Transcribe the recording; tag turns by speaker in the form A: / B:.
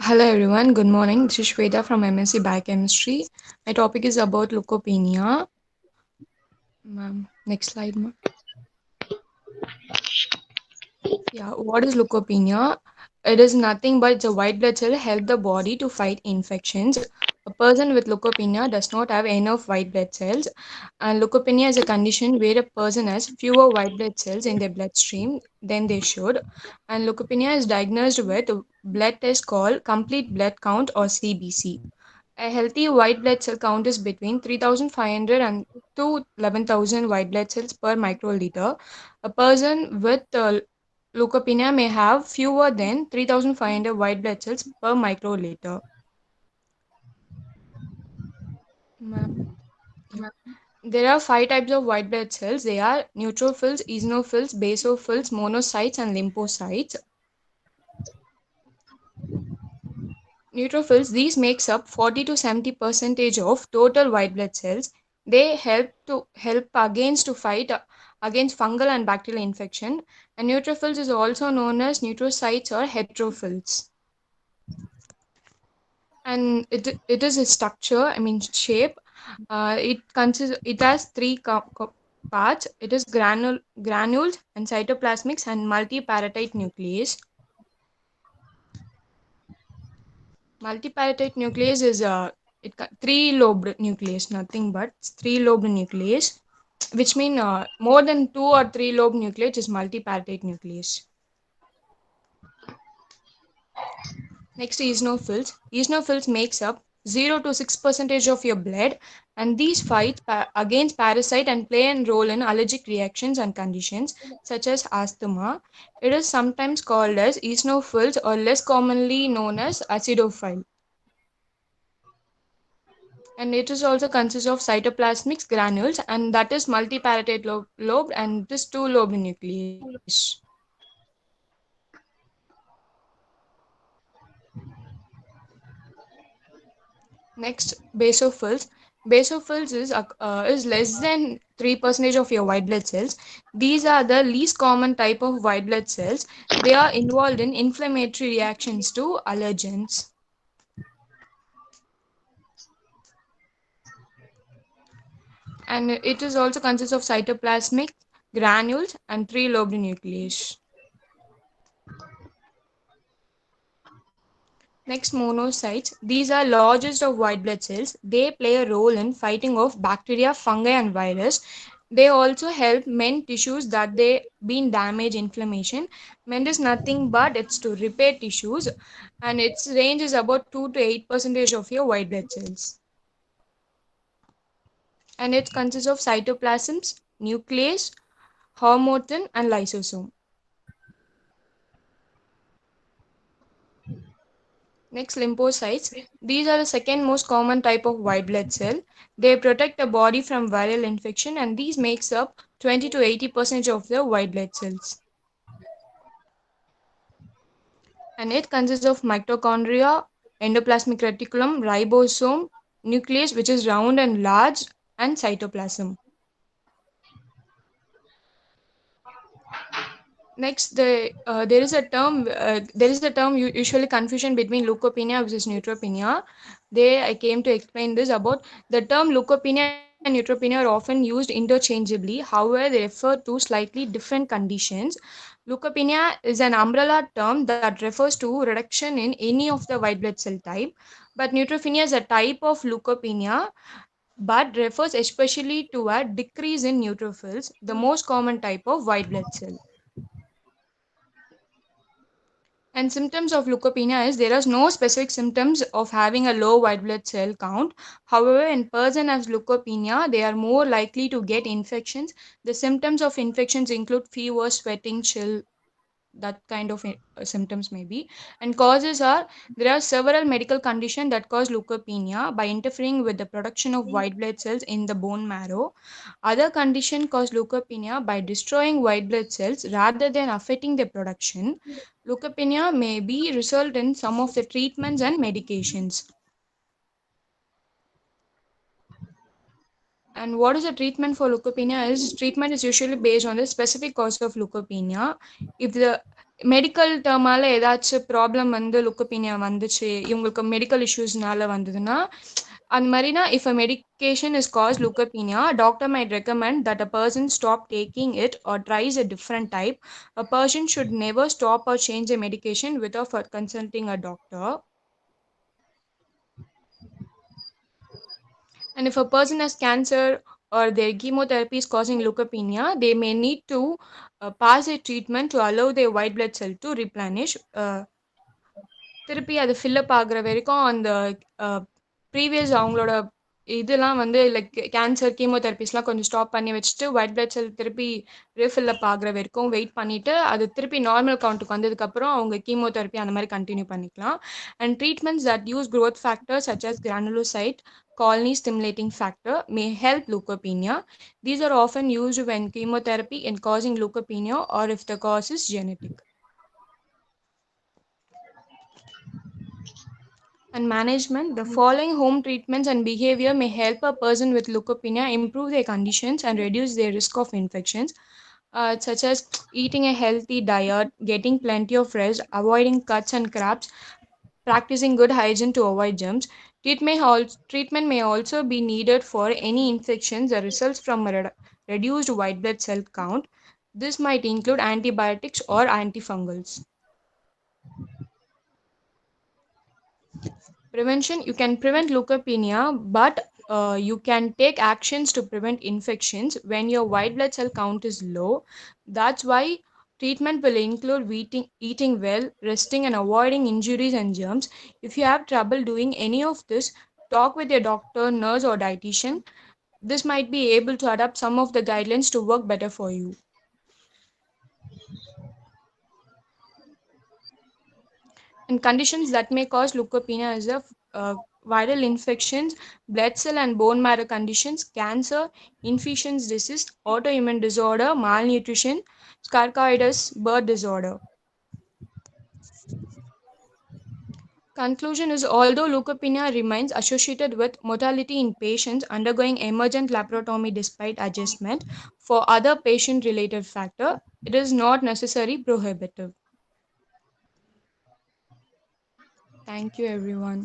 A: Hello everyone, good morning. This is Shweta from MSc Biochemistry. My topic is about leukopenia. Next slide, ma'am. Yeah, what is leukopenia? It is nothing but the white blood cell help the body to fight infections. A person with leukopenia does not have enough white blood cells, and leukopenia is a condition where a person has fewer white blood cells in their bloodstream than they should. And leukopenia is diagnosed with a blood test called complete blood count or CBC. A healthy white blood cell count is between 3,500 and to 11,000 white blood cells per microliter. A person with leukopenia may have fewer than 3,500 white blood cells per microliter. Ma'am. Yeah. There are five types of white blood cells. They are neutrophils, eosinophils, basophils, monocytes, and lymphocytes. Neutrophils, these makes up 40 to 70 percentage of total white blood cells. They help against to fight against fungal and bacterial infection. And neutrophils is also known as neutrocytes or heterophils. And it is a structure, I mean shape. It has three parts. It is granules and cytoplasmics and multipartite nucleus. Multipartite nucleus is three-lobed nucleus, nothing but three-lobed nucleus, which mean more than two or three-lobed nucleus is multipartite nucleus. Next, eosinophils. Eosinophils makes up 0 to 6 percentage of your blood, and these fight against parasite and play a role in allergic reactions and conditions such as asthma. It is sometimes called as eosinophils or less commonly known as acidophile. And it is also consists of cytoplasmic granules, and that is multipartite lobe and this two lobe nucleus. Next, basophils. Basophils is less than 3% of your white blood cells. These are the least common type of white blood cells. They are involved in inflammatory reactions to allergens. And it is also consists of cytoplasmic granules and three lobed nucleus. Next, monocytes. These are largest of white blood cells. They play a role in fighting off bacteria, fungi, and virus. They also help mend tissues that they been damaged inflammation. Mend is nothing but it's to repair tissues, and its range is about 2 to 8 percentage of your white blood cells. And it consists of cytoplasms, nucleus, hormone, and lysosome. Next, lymphocytes. These are the second most common type of white blood cell. They protect the body from viral infection, and these makes up 20 to 80% of the white blood cells. And it consists of mitochondria, endoplasmic reticulum, ribosome, nucleus which is round and large, and cytoplasm. Next, there is a term usually confusion between leukopenia versus neutropenia. They I came to explain this about the term leukopenia and neutropenia are often used interchangeably. However, they refer to slightly different conditions. Leukopenia is an umbrella term that refers to reduction in any of the white blood cell type, but neutropenia is a type of leukopenia but refers especially to a decrease in neutrophils, the most common type of white blood cell. And symptoms of leukopenia is there are no specific symptoms of having a low white blood cell count. However, in person has leukopenia, they are more likely to get infections. The symptoms of infections include fever, sweating, chill, that kind of symptoms may be. And causes are there are several medical conditions that cause leukopenia by interfering with the production of white blood cells in the bone marrow. Other conditions cause leukopenia by destroying white blood cells rather than affecting their production. Leukopenia may be result in some of the treatments and medications. And what is the treatment for leukopenia is treatment is usually based on the specific cause of leukopenia. If the medical டெர்மால ஏதாச்சும் problem வந்து லுக்கோபீனியா வந்துச்சு, இவங்களுக்கு medical இஷ்யூஸ்னால வந்ததுன்னா, அந்த மாரினா if a medication is caused leukopenia, doctor might recommend that a person stop taking it or tries a different type. A person should never stop or change a medication without consulting a doctor. And if a person has cancer or their chemotherapy is causing leukopenia, they may need to pass a treatment to allow their white blood cell to replenish. திருப்பி அது fill up ஆகுற வரைக்கும் அந்த previous அவங்களோட இதெல்லாம் வந்து like cancer கீமோதெரபிஸ்லாம் கொஞ்சம் stop பண்ணி வச்சுட்டு ஒயிட் பிளட் செல் திருப்பி ரீஃபில்லப் ஆகுற வரைக்கும் வெயிட் பண்ணிவிட்டு அது திருப்பி நார்மல் கவுண்ட்டுக்கு வந்ததுக்கப்புறம் அவங்க கீமோதெரப்பி அந்த மாதிரி கண்டினியூ பண்ணிக்கலாம். And treatments that use growth factors such as granulocyte colony stimulating factor may help leukopenia. These are often used when chemotherapy in causing leukopenia or if the cause is genetic. And management, the following home treatments and behavior may help a person with leukopenia improve their conditions and reduce their risk of infections, such as eating a healthy diet, getting plenty of rest, avoiding cuts and crabs, practicing good hygiene to avoid germs. Treatment may also be needed for any infections that results from a reduced white blood cell count. This might include antibiotics or antifungals. Prevention, you can prevent leukopenia, but you can take actions to prevent infections when your white blood cell count is low. That's why treatment will include eating well, resting, and avoiding injuries and germs. If you have trouble doing any of this, talk with your doctor, nurse, or dietitian. This might be able to adapt some of the guidelines to work better for you. And conditions that may cause leukopenia is viral infections, blood cell and bone marrow conditions, cancer, infectious disease, autoimmune disorder, malnutrition, sarcoidosis, birth disorder. Conclusion is although leukopenia remains associated with mortality in patients undergoing emergent laparotomy despite adjustment for other patient related factor, it is not necessarily prohibitive. Thank you everyone.